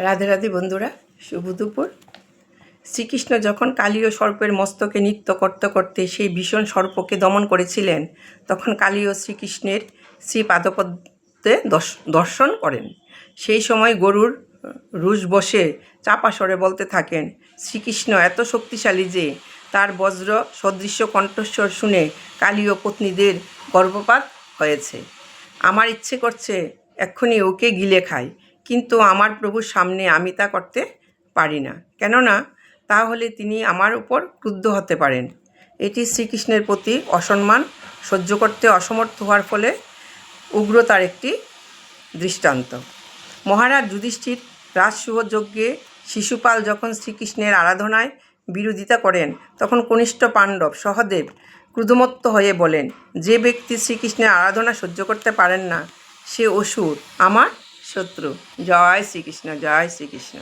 রাধে রাধে বন্ধুরা, শুভ দুপুর। শ্রীকৃষ্ণ যখন কালীয় সর্পের মস্তকে নৃত্য করতে করতে সেই ভীষণ সর্পকে দমন করেছিলেন, তখন কালীয় শ্রীকৃষ্ণের শ্রীপাদপদ্মে দর্শন করেন। সেই সময় গরুর রুশ বসে চাপা স্বরে বলতে থাকেন, শ্রীকৃষ্ণ এত শক্তিশালী যে তার বজ্র সদৃশ্য কণ্ঠস্বর শুনে কালীয় পত্নীদের গর্ভপাত হয়েছে। আমার ইচ্ছে করছে এক্ষুনি ওকে গিলে খাই, কিন্তু আমার প্রভুর সামনে আমি তা করতে পারি না, কেননা তাহলে তিনি আমার উপর ক্রুদ্ধ হতে পারেন। এটি শ্রীকৃষ্ণের প্রতি অসম্মান সহ্য করতে অসমর্থ হওয়ার ফলে উগ্রতার একটি দৃষ্টান্ত। মহারাজ যুধিষ্ঠির রাজসূয়যজ্ঞে শিশুপাল যখন শ্রীকৃষ্ণের আরাধনায় বিরোধিতা করেন, তখন কনিষ্ঠ পাণ্ডব সহদেব ক্রুদ্ধমত্ত হয়ে বলেন, যে ব্যক্তি শ্রীকৃষ্ণের আরাধনা সহ্য করতে পারেন না, সে অসুর, আমার শত্রু। জয় শ্রীকৃষ্ণ, জয় শ্রীকৃষ্ণ।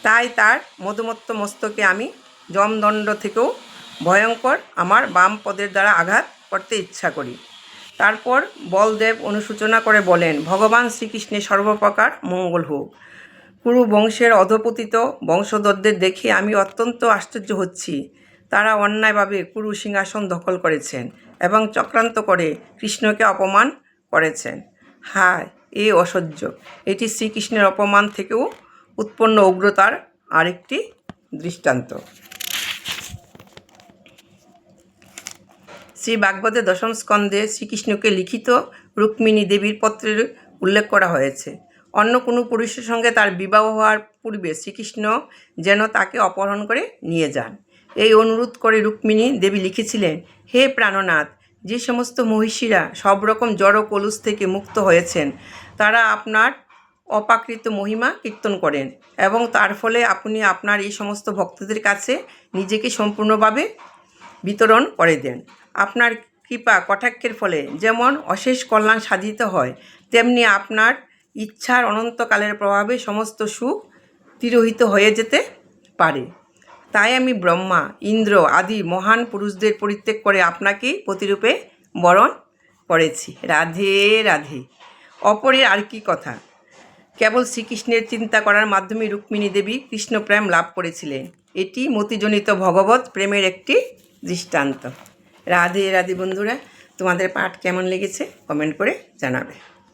তাই তার মধুমত্ত মস্তকে আমি যমদণ্ড থেকেও ভয়ঙ্কর আমার বাম পদের দ্বারা আঘাত করতে ইচ্ছা করি। তারপর বলদেব অনুসূচনা করে বলেন, ভগবান শ্রীকৃষ্ণের সর্বপ্রকার মঙ্গল হোক। কুরু বংশের অধপতিত বংশধরদের দেখে আমি অত্যন্ত আশ্চর্য হচ্ছি। তারা অন্যায়ভাবে কুরু সিংহাসন দখল করেছেন এবং চক্রান্ত করে কৃষ্ণকে অপমান করেছেন। হায়, এ অসহ্য! এটি শ্রীকৃষ্ণের অপমান থেকেও উৎপন্ন উগ্রতার আরেকটি দৃষ্টান্ত। শ্রী ভাগবতে দশম স্কন্ধে শ্রীকৃষ্ণকে লিখিত রুক্মিণী দেবীর পত্রের উল্লেখ করা হয়েছে। অন্য কোনো পুরুষের সঙ্গে তার বিবাহ হওয়ার পূর্বে শ্রীকৃষ্ণ যেন তাকে অপহরণ করে নিয়ে যান। এই অনুরোধ করে রুক্মিণী দেবী লিখেছিলেন, হে প্রাণনাথ, যে সমস্ত মহিষীরা সব রকম জড় কলুষ থেকে মুক্ত হয়েছেন, তারা আপনার অপ্রাকৃত মহিমা কীর্তন করেন এবং তার ফলে আপনি আপনার এই সমস্ত ভক্তদের কাছে নিজেকে সম্পূর্ণভাবে বিতরণ করে দেন। আপনার কৃপা কটাক্ষের ফলে যেমন অশেষ কল্যাণ সাধিত হয়, তেমনি আপনার ইচ্ছার অনন্তকালের প্রভাবে সমস্ত সুখ তিরোহিত হয়ে যেতে পারে। তাই আমি ব্রহ্মা, ইন্দ্র আদি মহান পুরুষদের পরিত্যাগ করে আপনাকেই প্রতিরূপে বরণ করেছি। রাধে রাধে। অপরের আর কি কথা, কেবল শ্রীকৃষ্ণের চিন্তা করার মাধ্যমে রুক্মিণী দেবী কৃষ্ণপ্রেম লাভ করেছিলেন। এটি মতিজনিত ভগবত প্রেমের একটি দৃষ্টান্ত। রাধে রাধে বন্ধুরা, তোমাদের পাঠ কেমন লেগেছে কমেন্ট করে জানাবে।